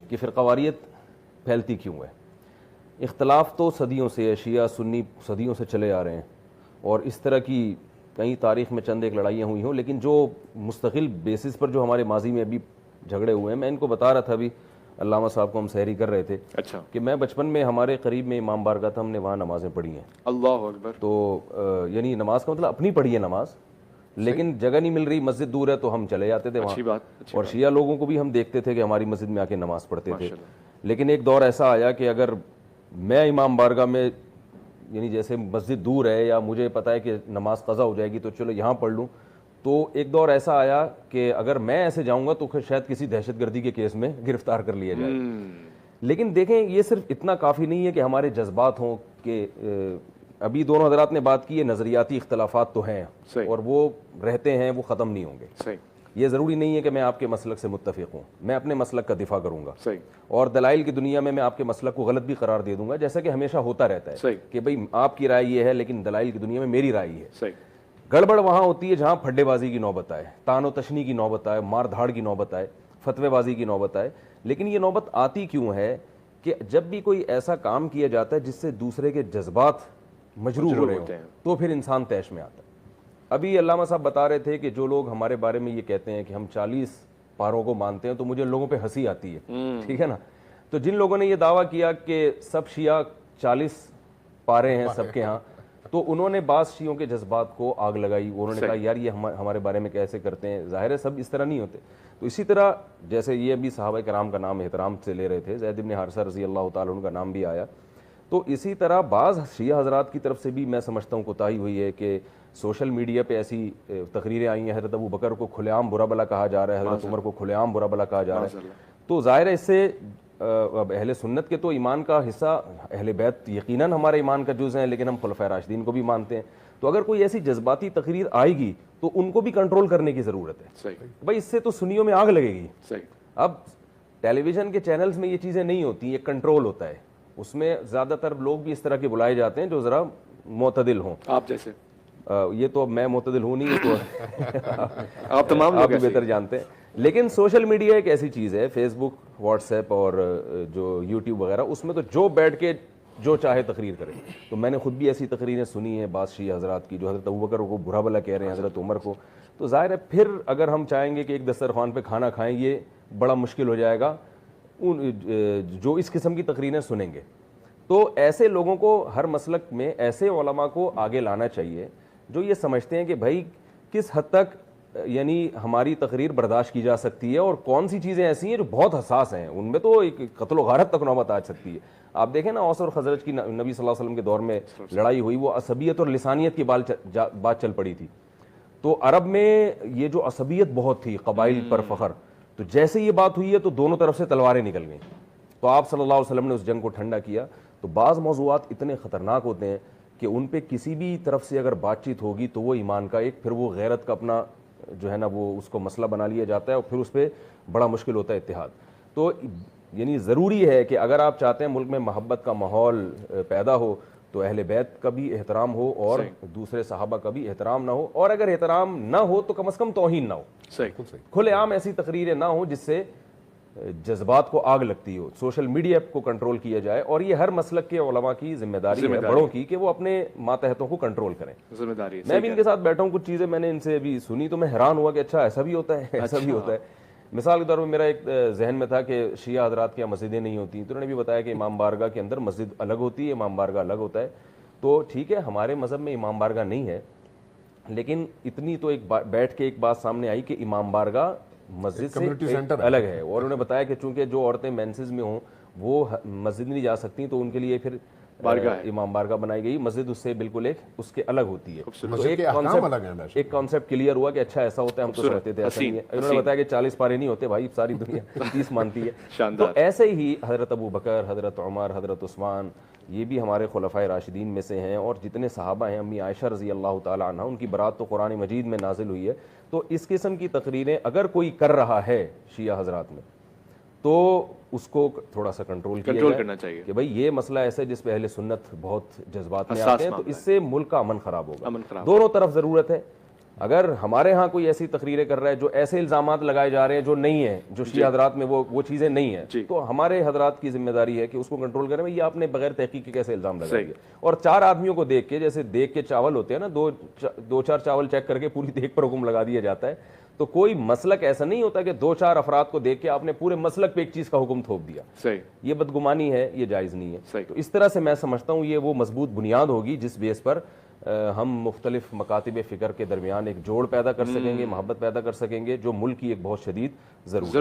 کہ فرقہ واریت پھیلتی کیوں ہے. اختلاف تو صدیوں سے ہے, شیعہ سنی صدیوں سے چلے آ رہے ہیں, اور اس طرح کی کئی تاریخ میں چند ایک لڑائیاں ہوئی ہوں, لیکن جو مستقل بیسس پر جو ہمارے ماضی میں ابھی جھگڑے ہوئے ہیں, میں ان کو بتا رہا تھا ابھی علامہ صاحب کو ہم سحری کر رہے تھے. اچھا. کہ میں بچپن میں ہمارے قریب میں امام بارگاہ تھا, ہم نے وہاں نمازیں پڑھی ہیں. اللہ اکبر. تو یعنی نماز کا مطلب اپنی پڑھی ہے نماز, لیکن جگہ نہیں مل رہی, مسجد دور ہے, تو ہم چلے جاتے تھے وہاں. اور شیعہ لوگوں کو بھی ہم دیکھتے تھے کہ ہماری مسجد میں آ کے نماز پڑھتے تھے. لیکن ایک دور ایسا آیا کہ اگر میں امام بارگاہ میں, یعنی جیسے مسجد دور ہے یا مجھے پتہ ہے کہ نماز قضا ہو جائے گی تو چلو یہاں پڑھ لوں, تو ایک دور ایسا آیا کہ اگر میں ایسے جاؤں گا تو شاید کسی دہشت گردی کے کیس میں گرفتار کر لیا جائے. لیکن دیکھیں یہ صرف اتنا کافی نہیں ہے کہ ہمارے جذبات ہوں, کہ ابھی دونوں حضرات نے بات کی ہے, نظریاتی اختلافات تو ہیں اور وہ رہتے ہیں, وہ ختم نہیں ہوں گے. یہ ضروری نہیں ہے کہ میں آپ کے مسلک سے متفق ہوں, میں اپنے مسلک کا دفاع کروں گا, اور دلائل کی دنیا میں آپ کے مسلک کو غلط بھی قرار دے دوں گا, جیسا کہ ہمیشہ ہوتا رہتا ہے کہ بھئی آپ کی رائے یہ ہے لیکن دلائل کی دنیا میں میری رائے ہے. گڑبڑ وہاں ہوتی ہے جہاں پھڈے بازی کی نوبت آئے, تان و تشنی کی نوبت آئے, مار دھاڑ کی نوبت آئے, فتوے بازی کی نوبت آئے. لیکن یہ نوبت آتی کیوں ہے کہ جب بھی کوئی ایسا کام کیا جاتا ہے جس سے دوسرے کے جذبات مجروح ہو رہے ہوں, تو پھر انسان طیش میں آتا ہے. ابھی علامہ صاحب بتا رہے تھے کہ جو لوگ ہمارے بارے میں یہ کہتے ہیں کہ ہم 40 پاروں کو مانتے ہیں, تو مجھے لوگوں پہ ہنسی آتی ہے, ٹھیک ہے نا. تو جن لوگوں نے یہ دعویٰ کیا کہ سب شیعہ 40 پارے ہیں سب کے ہاں, تو انہوں نے بعض شیعوں کے جذبات کو آگ لگائی. انہوں نے کہا یار یہ ہمارے بارے میں کیسے کرتے ہیں, ظاہر ہے سب اس طرح نہیں ہوتے. تو اسی طرح جیسے یہ ابھی صحابہ کرام کا نام احترام سے لے رہے تھے, زید بن حارثہ رضی اللہ تعالیٰ عنہ کا نام بھی آیا, تو اسی طرح بعض شیعہ حضرات کی طرف سے بھی میں سمجھتا ہوں کوتاہی ہوئی ہے کہ سوشل میڈیا پہ ایسی تقریریں آئی ہیں, حضرت ابو بکر کو کھلے عام برا بلا کہا جا رہا ہے, حضرت عمر کو کھلے عام برا بلا کہا جا رہا ہے. تو ظاہر ہے اس سے اب اہل سنت کے تو ایمان کا حصہ, اہل بیت یقیناً ہمارے ایمان کا جز ہیں, لیکن ہم خلفائے راشدین کو بھی مانتے ہیں. تو اگر کوئی ایسی جذباتی تقریر آئے گی تو ان کو بھی کنٹرول کرنے کی ضرورت ہے. بھائی اس سے تو سنیوں میں آگ لگے گی. اب ٹیلی ویژن کے چینلز میں یہ چیزیں نہیں ہوتی, ایک کنٹرول ہوتا ہے, اس میں زیادہ تر لوگ بھی اس طرح کے بلائے جاتے ہیں جو ذرا معتدل ہوں. آپ جیسے یہ تو میں معتدل ہوں نہیں, تو آپ تمام آپ بھی بہتر جانتے ہیں. لیکن سوشل میڈیا ایک ایسی چیز ہے, فیس بک, واٹس ایپ اور جو یوٹیوب وغیرہ, اس میں تو جو بیٹھ کے جو چاہے تقریر کرے. تو میں نے خود بھی ایسی تقریریں سنی ہیں بعض شیعہ حضرات کی جو حضرت ابوبکر کو برا بلا کہہ رہے ہیں, حضرت عمر کو. تو ظاہر ہے پھر اگر ہم چاہیں گے کہ ایک دسترخوان پہ کھانا کھائیں, یہ بڑا مشکل ہو جائے گا جو اس قسم کی تقریریں سنیں گے. تو ایسے لوگوں کو ہر مسلک میں ایسے علماء کو آگے لانا چاہیے جو یہ سمجھتے ہیں کہ بھائی کس حد تک یعنی ہماری تقریر برداشت کی جا سکتی ہے, اور کون سی چیزیں ایسی ہیں جو بہت حساس ہیں, ان میں تو ایک قتل و غارت تک نوبت آ سکتی ہے. آپ دیکھیں نا اوس اور خزرج کی نبی صلی اللہ علیہ وسلم کے دور میں لڑائی ہوئی, وہ عصبیت اور لسانیت کی بات چل پڑی تھی. تو عرب میں یہ جو عصبیت بہت تھی, قبائل پر فخر, تو جیسے یہ بات ہوئی ہے تو دونوں طرف سے تلواریں نکل گئیں. تو آپ صلی اللہ علیہ وسلم نے اس جنگ کو ٹھنڈا کیا. تو بعض موضوعات اتنے خطرناک ہوتے ہیں کہ ان پہ کسی بھی طرف سے اگر بات چیت ہوگی تو وہ ایمان کا ایک, پھر وہ غیرت کا اپنا جو ہے نا وہ اس کو مسئلہ بنا لیا جاتا ہے, اور پھر اس پہ بڑا مشکل ہوتا ہے اتحاد. تو یعنی ضروری ہے کہ اگر آپ چاہتے ہیں ملک میں محبت کا ماحول پیدا ہو تو اہل بیت کا بھی احترام ہو اور دوسرے صحابہ کا بھی احترام نہ ہو, اور اگر احترام نہ ہو تو کم از کم توہین نہ ہو. کھلے عام ایسی تقریریں نہ ہوں جس سے جذبات کو آگ لگتی ہو. سوشل میڈیا کو کنٹرول کیا جائے, اور یہ ہر مسلک کے علماء کی ذمہ داری ہے, بڑوں کی, کہ وہ اپنے ماتحتوں کو کنٹرول کریں. میں بھی ان کے ساتھ بیٹھا ہوں, کچھ چیزیں میں نے ان سے ابھی سنی تو میں حیران ہوا کہ اچھا ایسا بھی ہوتا ہے, ایسا بھی ہوتا ہے. مثال کے طور پر میرا ایک ذہن میں تھا کہ شیعہ حضرات کی مسجدیں نہیں ہوتی, تو انہوں نے بھی بتایا کہ امام بارگاہ کے اندر مسجد الگ ہوتی ہے, امام بارگاہ الگ ہوتا ہے. تو ٹھیک ہے, ہمارے مذہب میں امام بارگاہ نہیں ہے, لیکن اتنی تو ایک بیٹھ کے ایک بات سامنے آئی کہ امام بارگاہ مسجد سے الگ ہے. اور انہوں نے بتایا کہ چونکہ جو عورتیں مینسز میں ہوں وہ مسجد نہیں جا سکتی, تو ان کے لیے پھر امام بارگاہ بنائی گئی. مسجد اس سے بالکل ایک اس کے الگ ہوتی ہے. تو ایک کانسیپٹ کلیئر ہوا کہ اچھا ایسا ہوتا ہے, ہم تو سمجھتے تھے ایسا نہیں ہے. انہوں نے بتایا کہ 40 پارے نہیں ہوتے بھائی, ساری دنیا 30 مانتی ہے. تو ایسے ہی حضرت ابو بکر, حضرت عمر, حضرت عثمان, یہ بھی ہمارے خلفائے راشدین میں سے ہیں, اور جتنے صحابہ ہیں, امی عائشہ رضی اللہ تعالیٰ عنہ, ان کی برات تو قرآن مجید میں نازل ہوئی ہے. تو اس قسم کی تقریریں اگر کوئی کر رہا ہے شیعہ حضرات میں تو اس کو تھوڑا سا کنٹرول کرنا چاہیے کہ بھائی یہ مسئلہ ایسا ہے جس پہ اہل سنت بہت جذبات میں آتے ہیں, تو اس سے ملک کا امن خراب ہوگا. دونوں طرف ضرورت ہے, اگر ہمارے ہاں کوئی ایسی تقریریں کر رہا ہے جو ایسے الزامات لگائے جا رہے ہیں جو نہیں ہیں, جو شیعہ حضرات میں وہ چیزیں نہیں ہیں, تو ہمارے حضرات کی ذمہ داری ہے کہ اس کو کنٹرول کریں. یہ آپ نے بغیر تحقیق کے کیسے الزام لگائے. اور 4 آدمیوں کو دیکھ کے, جیسے دیکھ کے چاول ہوتے ہیں نا, 2-4 چاول چیک کر کے پوری دیکھ پر حکم لگا دیا جاتا ہے. تو کوئی مسلک ایسا نہیں ہوتا کہ 2-4 افراد کو دیکھ کے آپ نے پورے مسلک پہ ایک چیز کا حکم تھوپ دیا. یہ بدگمانی ہے, یہ جائز نہیں ہے. تو اس طرح سے میں سمجھتا ہوں یہ وہ مضبوط بنیاد ہوگی جس بیس پر ہم مختلف مکاتب فکر کے درمیان ایک جوڑ پیدا کر سکیں گے, محبت پیدا کر سکیں گے, جو ملک کی ایک بہت شدید ضرورت ہے.